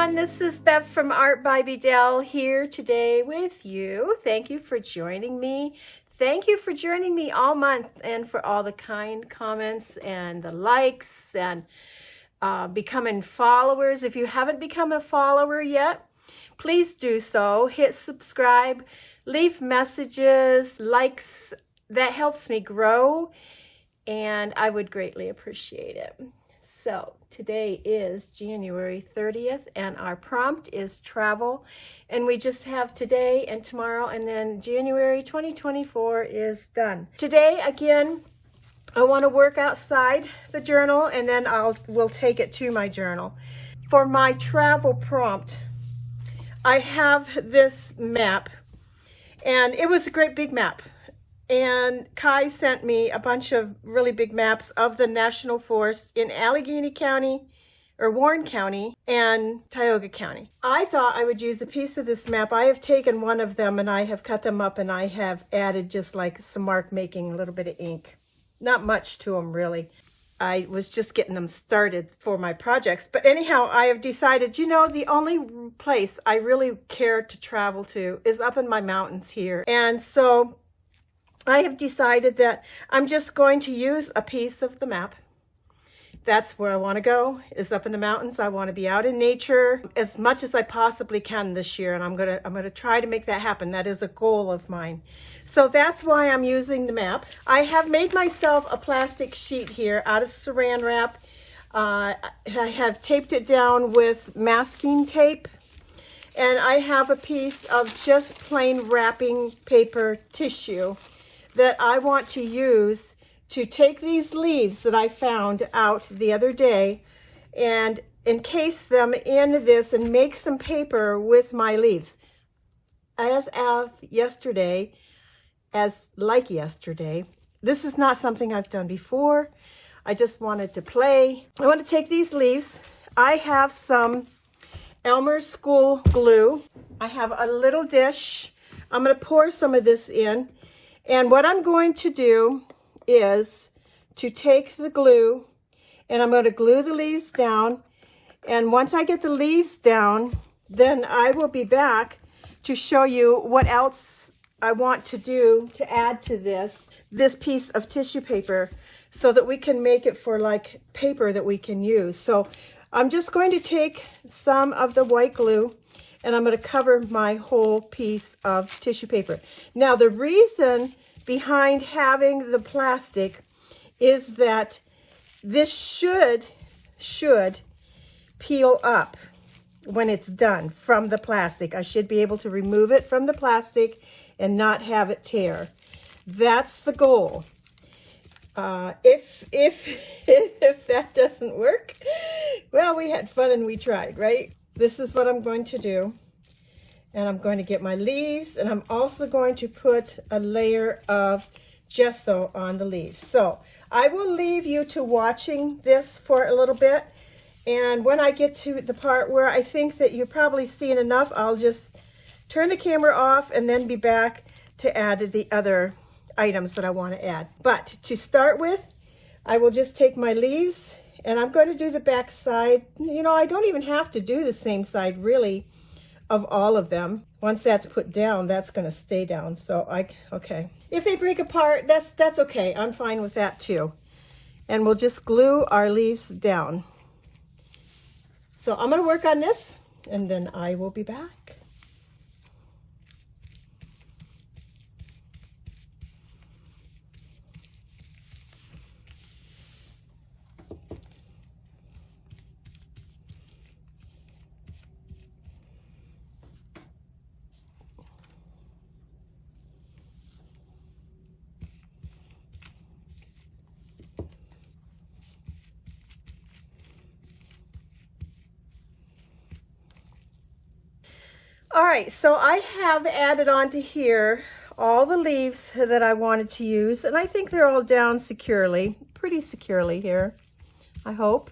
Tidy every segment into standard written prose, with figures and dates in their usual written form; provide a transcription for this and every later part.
everyone, this is Bev from Art by Bedell here today with you. Thank you for joining me. Thank you for joining me all month and for all the kind comments and the likes and becoming followers. If you haven't become a follower yet, please do so. Hit subscribe, leave messages, likes. That helps me grow and I would greatly appreciate it. So today is January 30th and our prompt is travel, and we just have today and tomorrow, and then January 2024 is done. Today again I want to work outside the journal, and then we'll take it to my journal. For my travel prompt, I have this map, and it was a great big map. And Kai sent me a bunch of really big maps of the national forests in Allegheny County, or Warren County, and Tioga County. I thought I would use a piece of this map. I have taken one of them and I have cut them up and I have added just like some mark making, a little bit of ink. Not much to them really. I was just getting them started for my projects. But anyhow, I have decided, you know, the only place I really care to travel to is up in my mountains here. And so I have decided that I'm just going to use a piece of the map. That's where I want to go, is up in the mountains. I want to be out in nature as much as I possibly can this year, and I'm gonna try to make that happen. That is a goal of mine. So that's why I'm using the map. I have made myself a plastic sheet here out of saran wrap. I have taped it down with masking tape, and I have a piece of just plain wrapping paper tissue that I want to use to take these leaves that I found out the other day and encase them in this and make some paper with my leaves. As of yesterday, like yesterday, this is not something I've done before. I just wanted to play. I want to take these leaves. I have some Elmer's School glue. I have a little dish. I'm going to pour some of this in. And what I'm going to do is to take the glue and I'm going to glue the leaves down. And once I get the leaves down, then I will be back to show you what else I want to do to add to this piece of tissue paper so that we can make it for like paper that we can use. So I'm just going to take some of the white glue and I'm going to cover my whole piece of tissue paper. Now, the reason behind having the plastic is that this should peel up when it's done from the plastic. I should be able to remove it from the plastic and not have it tear. That's the goal. If that doesn't work, well, we had fun and we tried, right? This is what I'm going to do. And I'm going to get my leaves, and I'm also going to put a layer of gesso on the leaves. So I will leave you to watching this for a little bit. And when I get to the part where I think that you're probably seeing enough, I'll just turn the camera off and then be back to add the other items that I want to add. But to start with, I will just take my leaves and I'm going to do the back side. You know, I don't even have to do the same side really of all of them. Once that's put down, that's going to stay down. So okay. If they break apart, that's okay. I'm fine with that too. And we'll just glue our leaves down. So I'm going to work on this and then I will be back. All right, so I have added onto here all the leaves that I wanted to use, and I think they're all down securely, pretty securely here, I hope.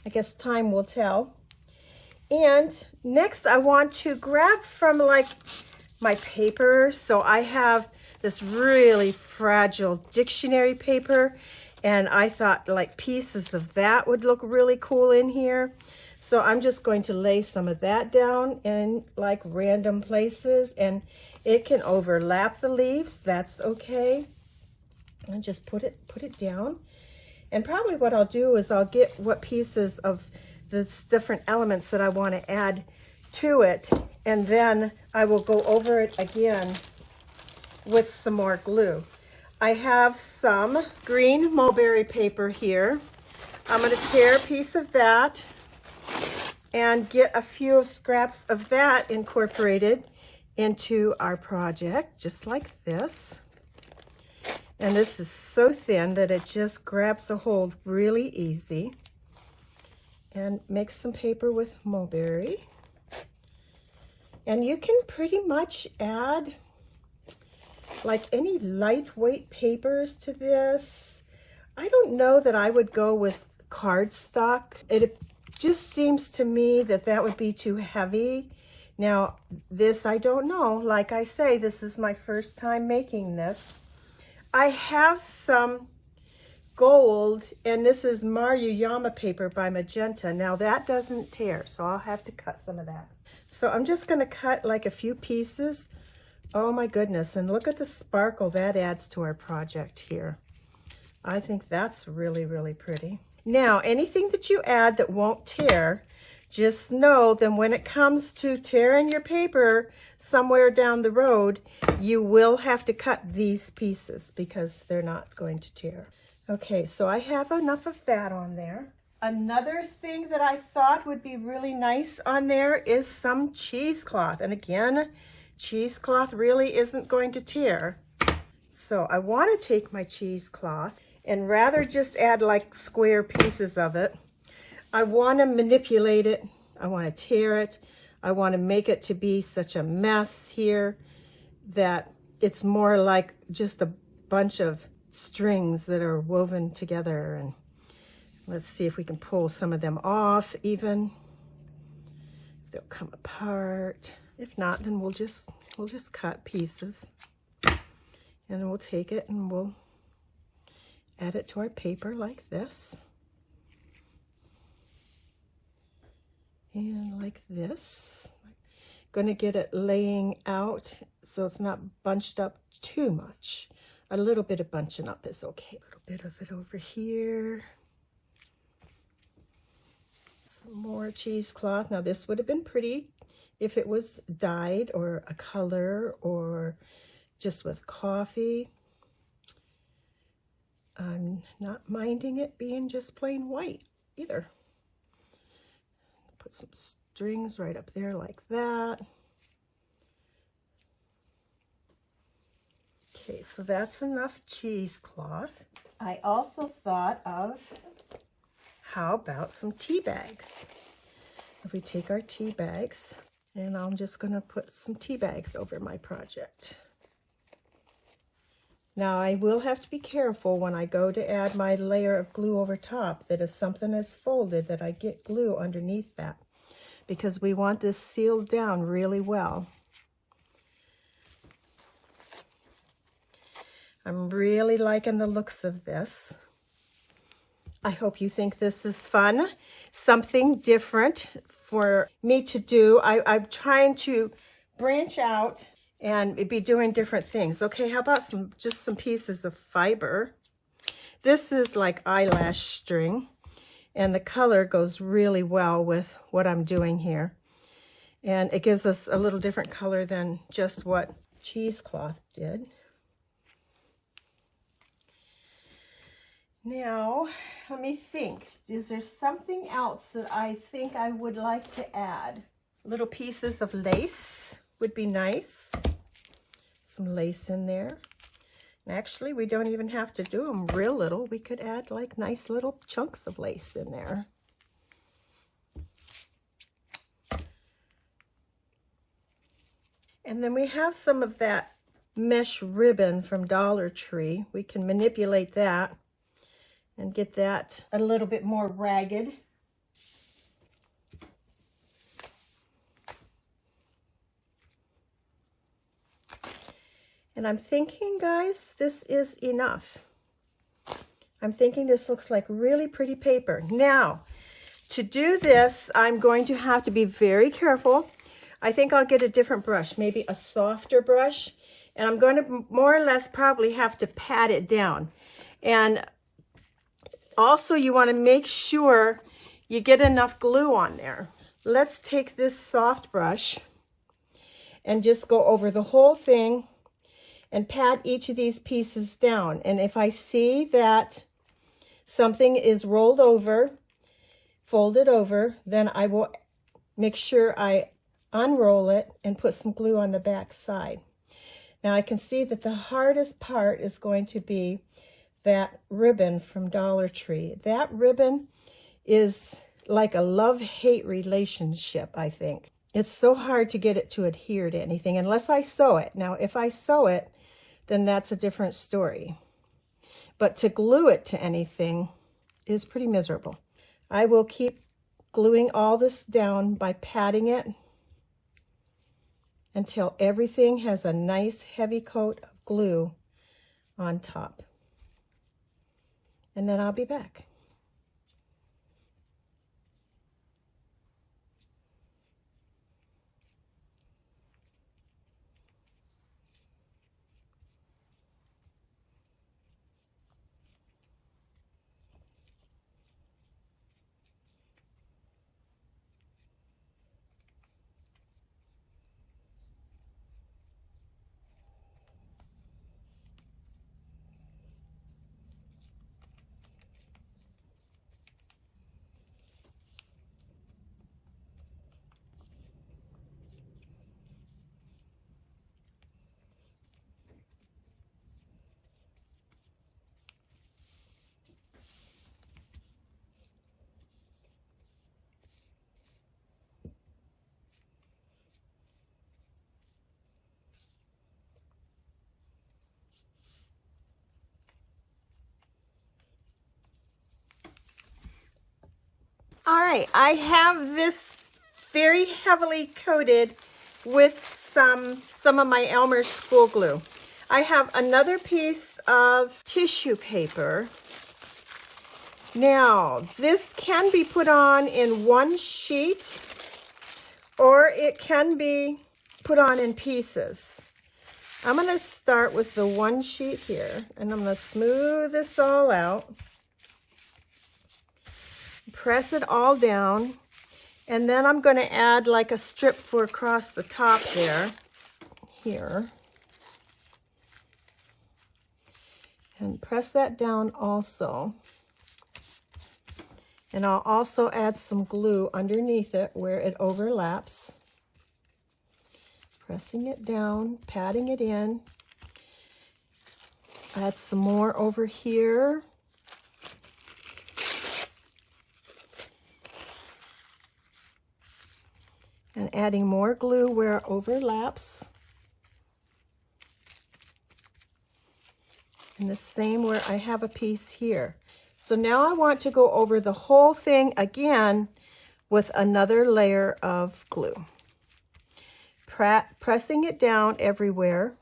I guess time will tell. And next I want to grab from like my paper. So I have this really fragile dictionary paper, and I thought like pieces of that would look really cool in here. So I'm just going to lay some of that down in like random places, and it can overlap the leaves. That's okay. And just put it down. And probably what I'll do is I'll get what pieces of the different elements that I want to add to it, and then I will go over it again with some more glue. I have some green mulberry paper here. I'm going to tear a piece of that and get a few scraps of that incorporated into our project, just like this. And this is so thin that it just grabs a hold really easy. And make some paper with mulberry. And you can pretty much add like any lightweight papers to this. I don't know that I would go with cardstock. It just seems to me that that would be too heavy. Now, this I don't know. Like I say, this is my first time making this. I have some gold, and this is maruyama paper by Magenta. Now that doesn't tear, so I'll have to cut some of that. So I'm just going to cut like a few pieces. Oh my goodness, and look at the sparkle that adds to our project here. I think that's really, really pretty. Now, anything that you add that won't tear, just know that when it comes to tearing your paper somewhere down the road, you will have to cut these pieces because they're not going to tear. Okay, so I have enough of that on there. Another thing that I thought would be really nice on there is some cheesecloth. And again, cheesecloth really isn't going to tear. So I want to take my cheesecloth and rather just add like square pieces of it, I want to manipulate it. I want to tear it. I want to make it to be such a mess here that it's more like just a bunch of strings that are woven together. And let's see if we can pull some of them off even. They'll come apart. If not, then we'll just cut pieces. And then we'll take it and we'll add it to our paper like this. And like this. Going to get it laying out so it's not bunched up too much. A little bit of bunching up is okay. A little bit of it over here. Some more cheesecloth. Now this would have been pretty if it was dyed or a color or just with coffee. I'm not minding it being just plain white either. Put some strings right up there like that. Okay, so that's enough cheesecloth. I also thought of, how about some tea bags? If we take our tea bags, and I'm just going to put some tea bags over my project. Now I will have to be careful when I go to add my layer of glue over top that if something is folded that I get glue underneath that, because we want this sealed down really well. I'm really liking the looks of this. I hope you think this is fun, something different for me to do. I'm trying to branch out and be doing different things. Okay, how about just some pieces of fiber? This is like eyelash string, and the color goes really well with what I'm doing here. And it gives us a little different color than just what cheesecloth did. Now, let me think. Is there something else that I think I would like to add? Little pieces of lace would be nice. Some lace in there. And actually, we don't even have to do them real little. We could add like nice little chunks of lace in there. And then we have some of that mesh ribbon from Dollar Tree. We can manipulate that and get that a little bit more ragged. And I'm thinking, guys, this is enough. I'm thinking this looks like really pretty paper. Now, To do this, I'm going to have to be very careful. I think I'll get a different brush, maybe a softer brush. And I'm going to more or less probably have to pat it down. And also you want to make sure you get enough glue on there. Let's take this soft brush and just go over the whole thing and pat each of these pieces down. And if I see that something is rolled over, folded over, then I will make sure I unroll it and put some glue on the back side. Now I can see that the hardest part is going to be that ribbon from Dollar Tree. That ribbon is like a love-hate relationship, I think. It's so hard to get it to adhere to anything unless I sew it. Now, if I sew it, then that's a different story. But to glue it to anything is pretty miserable. I will keep gluing all this down by patting it until everything has a nice heavy coat of glue on top. And then I'll be back. All right, I have this very heavily coated with some of my Elmer's school glue. I have another piece of tissue paper. Now, this can be put on in one sheet, or it can be put on in pieces. I'm going to start with the one sheet here, and I'm going to smooth this all out. Press it all down, and then I'm going to add like a strip for across the top there, here. And press that down also. And I'll also add some glue underneath it where it overlaps. Pressing it down, patting it in. Add some more over here. And adding more glue where it overlaps. And the same where I have a piece here. So now I want to go over the whole thing again with another layer of glue. Pressing it down everywhere.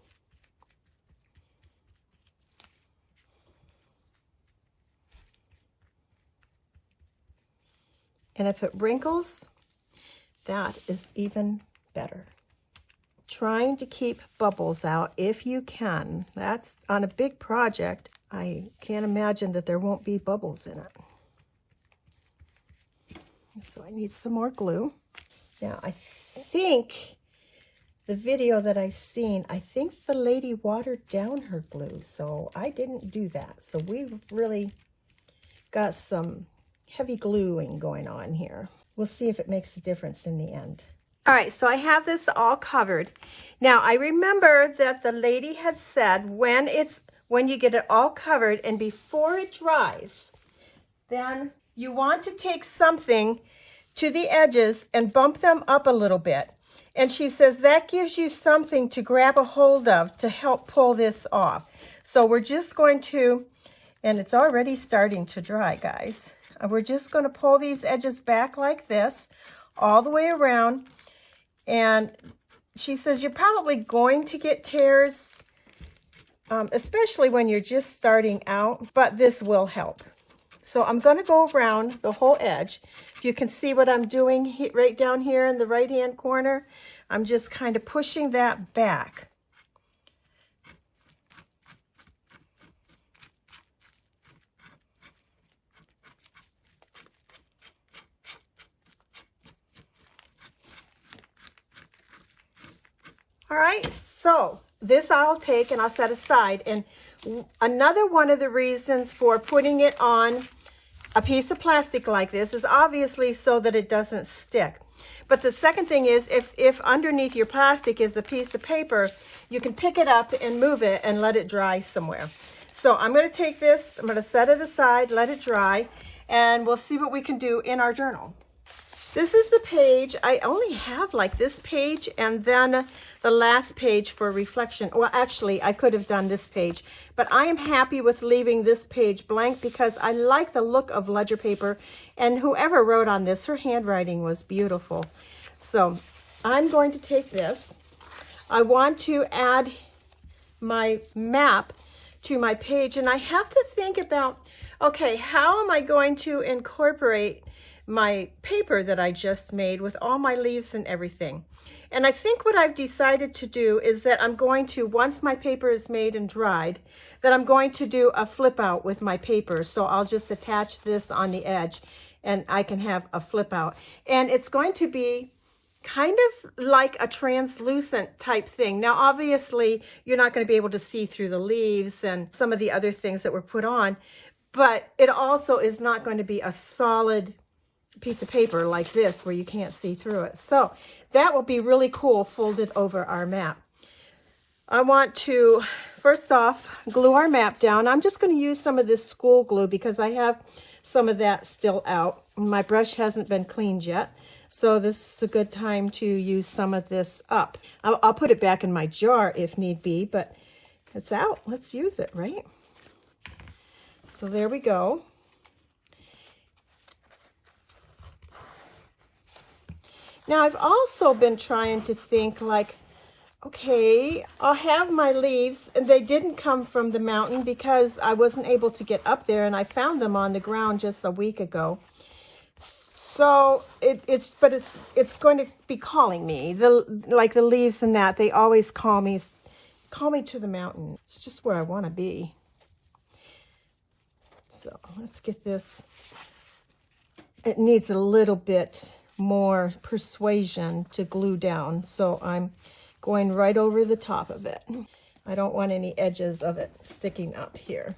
And if it wrinkles, that is even better. Trying to keep bubbles out if you can. That's on a big project. I can't imagine that there won't be bubbles in it. So I need some more glue. Now I think the video that I've seen, I think the lady watered down her glue. So I didn't do that. So we've really got some heavy gluing going on here. We'll see if it makes a difference in the end. All right, so I have this all covered. Now, I remember that the lady had said when you get it all covered and before it dries, then you want to take something to the edges and bump them up a little bit. And she says that gives you something to grab a hold of to help pull this off. So we're just going to, and it's already starting to dry, guys. We're just going to pull these edges back like this all the way around. And she says you're probably going to get tears, especially when you're just starting out, but this will help. So I'm going to go around the whole edge. If you can see what I'm doing right down here in the right hand corner, I'm just kind of pushing that back. All right, so this I'll take and I'll set aside. And another one of the reasons for putting it on a piece of plastic like this is obviously so that it doesn't stick. But the second thing is if underneath your plastic is a piece of paper, you can pick it up and move it and let it dry somewhere. So I'm going to take this, I'm going to set it aside, let it dry, and we'll see what we can do in our journal. This is the page. I only have like this page and then the last page for reflection. Well, actually, I could have done this page, but I am happy with leaving this page blank because I like the look of ledger paper, and whoever wrote on this, her handwriting was beautiful. So I'm going to take this. I want to add my map to my page, and I have to think about, okay, how am I going to incorporate my paper that I just made with all my leaves and everything? And I think what I've decided to do is that I'm going to, once my paper is made and dried, that I'm going to do a flip out with my paper. So I'll just attach this on the edge and I can have a flip out. And it's going to be kind of like a translucent type thing. Now, obviously, you're not going to be able to see through the leaves and some of the other things that were put on, but it also is not going to be a solid piece of paper like this where you can't see through it. So that will be really cool folded over our map. I want to first off glue our map down. I'm just going to use some of this school glue because I have some of that still out. My brush hasn't been cleaned yet, so this is a good time to use some of this up. I'll put it back in my jar if need be, but it's out. Let's use it, right? So there we go. Now, I've also been trying to think like, okay, I'll have my leaves, and they didn't come from the mountain because I wasn't able to get up there, and I found them on the ground just a week ago. So it's going to be calling me. Like the leaves and that, they always call me to the mountain. It's just where I want to be. So let's get this. It needs a little bit more persuasion to glue down, so I'm going right over the top of it. I don't want any edges of it sticking up here.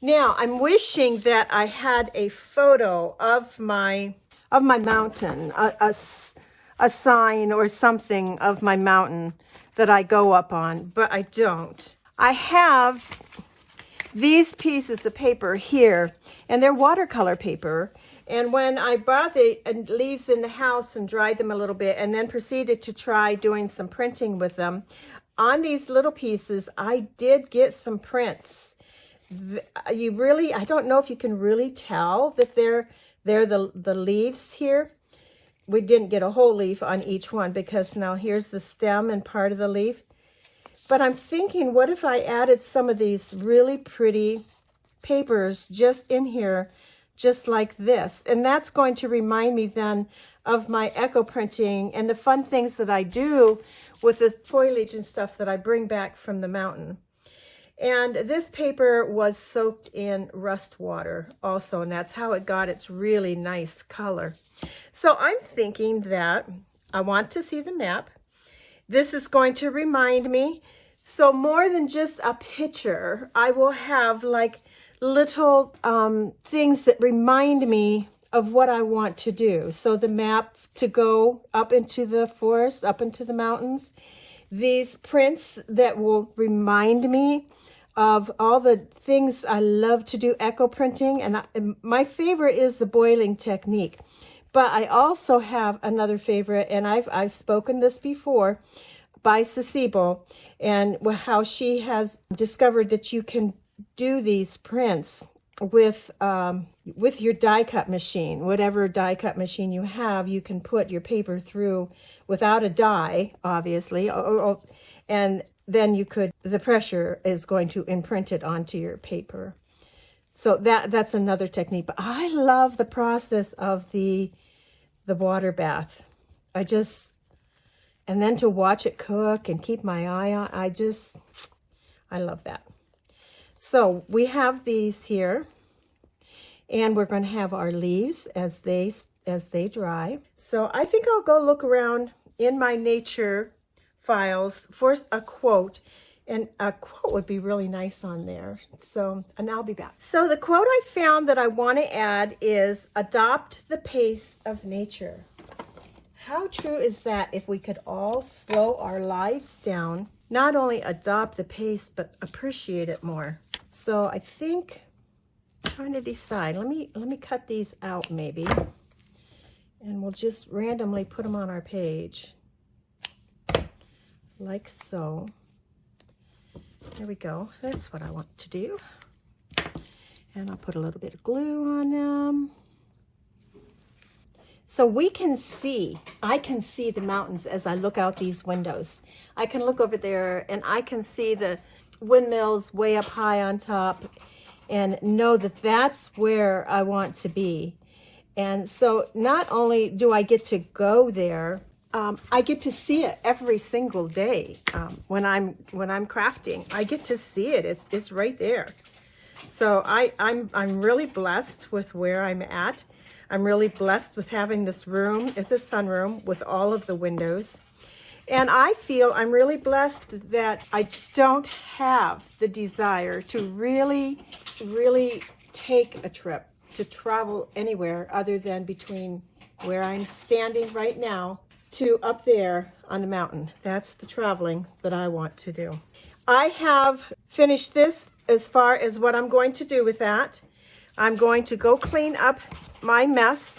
Now I'm wishing that I had a photo of my mountain, a sign or something of my mountain that I go up on, but I don't. I have these pieces of paper here, and they're watercolor paper. And when I brought the leaves in the house and dried them a little bit and then proceeded to try doing some printing with them, on these little pieces, I did get some prints. I don't know if you can really tell that they're the leaves here. We didn't get a whole leaf on each one because now here's the stem and part of the leaf. But I'm thinking, what if I added some of these really pretty papers just in here, just like this? And that's going to remind me then of my echo printing and the fun things that I do with the foliage and stuff that I bring back from the mountain. And this paper was soaked in rust water also, and that's how it got its really nice color. So I'm thinking that I want to see the map. This is going to remind me. So more than just a picture, I will have like little things that remind me of what I want to do. So the map to go up into the forest, up into the mountains. These prints that will remind me of all the things I love to do, echo printing. And my favorite is the boiling technique. But I also have another favorite, and I've spoken this before, by Sasibo, and how she has discovered that you can do these prints with your die cut machine. Whatever die cut machine you have, you can put your paper through without a die, obviously, and then the pressure is going to imprint it onto your paper. So that's another technique. But I love the process of the water bath. And then to watch it cook and keep my eye on, I love that. So we have these here, and we're going to have our leaves as they dry. So I think I'll go look around in my nature files for a quote, and a quote would be really nice on there. So, and I'll be back. So the quote I found that I want to add is, adopt the pace of nature. How true is that if we could all slow our lives down, not only adopt the pace, but appreciate it more? So I think I'm trying to decide. Let me cut these out maybe, and we'll just randomly put them on our page like so. There we go. That's what I want to do. And I'll put a little bit of glue on them. So I can see the mountains as I look out these windows. I can look over there and I can see the windmills way up high on top and know that that's where I want to be. And so not only do I get to go there, I get to see it every single day. When I'm crafting, I get to see it. It's right there. So I'm really blessed with where I'm at. I'm really blessed with having this room. It's a sunroom with all of the windows. And I feel I'm really blessed that I don't have the desire to really take a trip, to travel anywhere other than between where I'm standing right now to up there on the mountain. That's the traveling that I want to do. I have finished this as far as what I'm going to do with that. I'm going to go clean up my mess,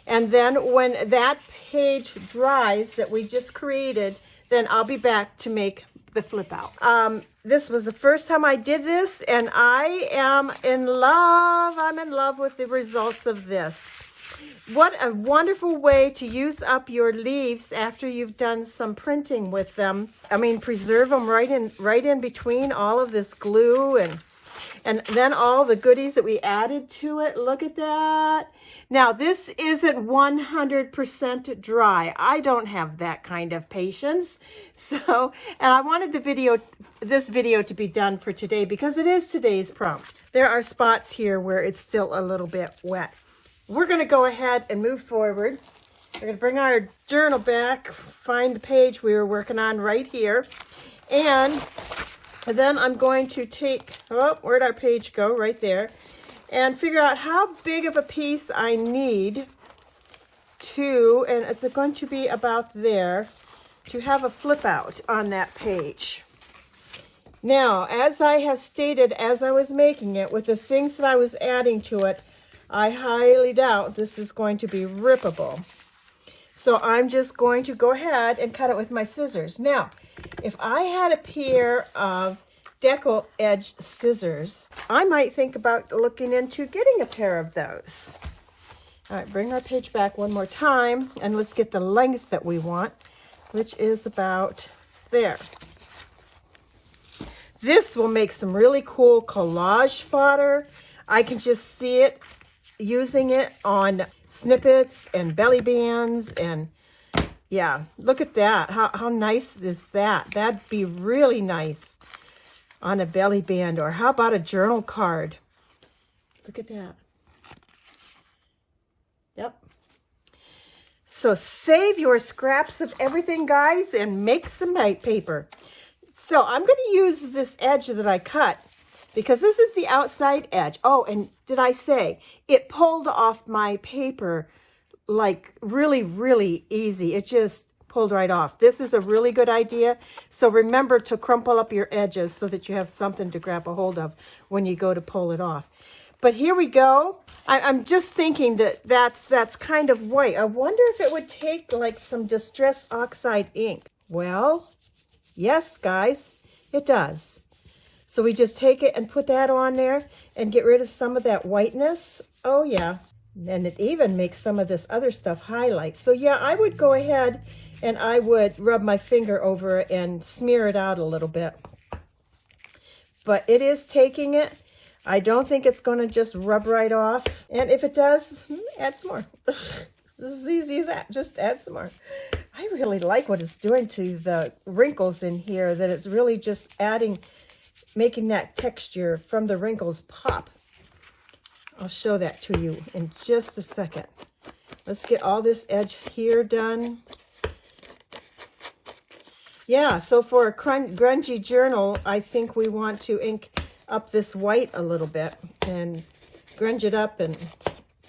and then when that page dries that we just created, then I'll be back to make the flip out. This was the first time I did this, and I am in love. I'm in love with the results of this. What a wonderful way to use up your leaves after you've done some printing with them. I mean, preserve them right in between all of this glue and then all the goodies that we added to it. Look at that. Now, this isn't 100% dry. I don't have that kind of patience. So, and I wanted this video to be done for today because it is today's prompt. There are spots here where it's still a little bit wet. We're going to go ahead and move forward. We're going to bring our journal back, find the page we were working on right here. And then I'm going to take, where'd our page go? Right there. And figure out how big of a piece I need to, and it's going to be about there, to have a flip out on that page. Now, as I have stated, as I was making it, with the things that I was adding to it, I highly doubt this is going to be rippable. So I'm just going to go ahead and cut it with my scissors. Now, if I had a pair of deco edge scissors, I might think about looking into getting a pair of those. All right, bring our page back one more time, and let's get the length that we want, which is about there. This will make some really cool collage fodder. I can just see it, using it on snippets and belly bands, and yeah, look at that. How nice is that? That'd be really nice on a belly band, or how about a journal card? Look at that. Yep. So save your scraps of everything, guys, and make some night paper. So I'm going to use this edge that I cut because this is the outside edge. Oh, and did I say it pulled off my paper like really easy? It just pulled right off. This is a really good idea. So remember to crumple up your edges so that you have something to grab a hold of when you go to pull it off. But here we go. I'm just thinking that's kind of white. I wonder if it would take like some Distress Oxide ink. Well, yes, guys, it does. So we just take it and put that on there and get rid of some of that whiteness. Oh yeah. And it even makes some of this other stuff highlight. So yeah, I would go ahead and I would rub my finger over it and smear it out a little bit. But it is taking it. I don't think it's going to just rub right off. And if it does, add some more. This is easy as that. Just add some more. I really like what it's doing to the wrinkles in here, that it's really just adding, making that texture from the wrinkles pop. I'll show that to you in just a second. Let's get all this edge here done. Yeah, so for a grungy journal, I think we want to ink up this white a little bit and grunge it up and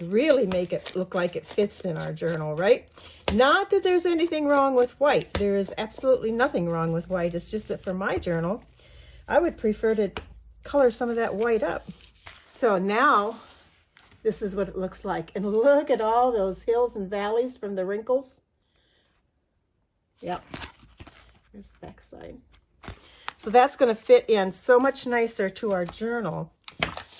really make it look like it fits in our journal, right? Not that there's anything wrong with white. There is absolutely nothing wrong with white. It's just that for my journal, I would prefer to color some of that white up. So now, this is what it looks like. And look at all those hills and valleys from the wrinkles. Yep. Here's the back side. So that's going to fit in so much nicer to our journal,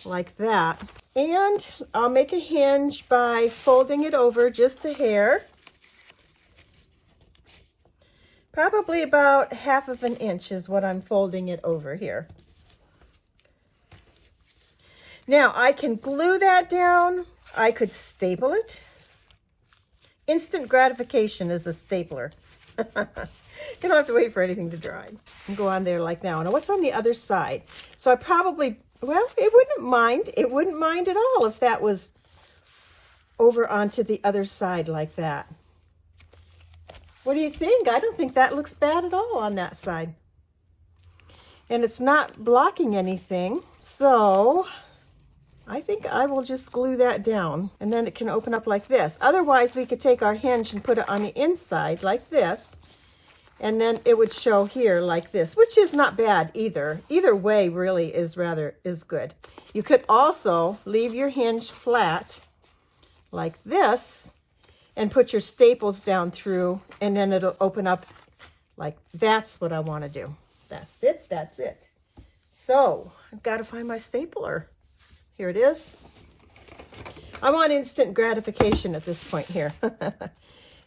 like that. And I'll make a hinge by folding it over just a hair. Probably about 1/2 inch is what I'm folding it over here. Now I can glue that down. I could staple it. Instant gratification is a stapler. You don't have to wait for anything to dry. And go on there like now. Now what's on the other side? So I probably, well, it wouldn't mind. It wouldn't mind at all if that was over onto the other side like that. What do you think? I don't think that looks bad at all on that side. And it's not blocking anything. So I think I will just glue that down and then it can open up like this. Otherwise, we could take our hinge and put it on the inside like this. And then it would show here like this, which is not bad either. Either way really is good. You could also leave your hinge flat like this and put your staples down through, and then it'll open up like that's what I want to do. That's it. That's it. So I've got to find my stapler. Here it is. I want instant gratification at this point here.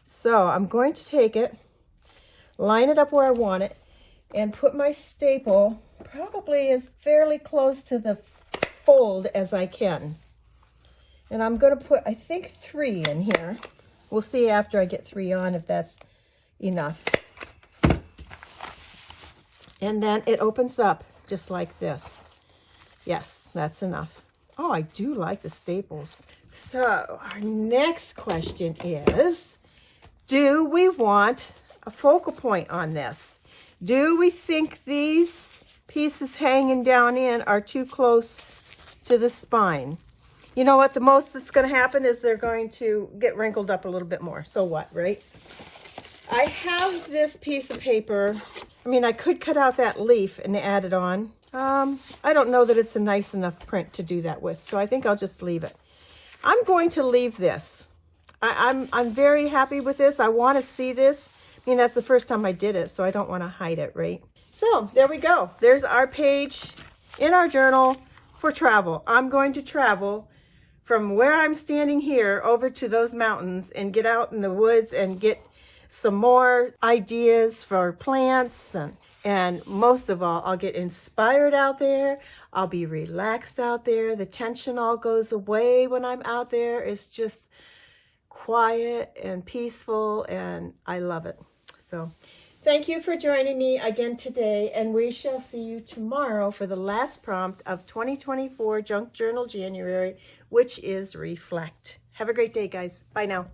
So I'm going to take it, line it up where I want it, and put my staple probably as fairly close to the fold as I can. And I'm going to put, I think, 3 in here. We'll see after I get 3 on if that's enough. And then it opens up just like this. Yes, that's enough. Oh, I do like the staples. So our next question is, do we want a focal point on this? Do we think these pieces hanging down in are too close to the spine? You know what? The most that's going to happen is they're going to get wrinkled up a little bit more. So what, right? I have this piece of paper. I mean, I could cut out that leaf and add it on. I don't know that it's a nice enough print to do that with, so I think I'll just leave it. I'm going to leave this. I'm very happy with this. I want to see this. I mean, that's the first time I did it, so I don't want to hide it, right? So there we go. There's our page in our journal for travel. I'm going to travel from where I'm standing here over to those mountains and get out in the woods and get some more ideas for plants. And most of all, I'll get inspired out there. I'll be relaxed out there. The tension all goes away when I'm out there. It's just quiet and peaceful, and I love it. So thank you for joining me again today, and we shall see you tomorrow for the last prompt of 2024 Junk Journal January, which is reflect. Have a great day, guys. Bye now.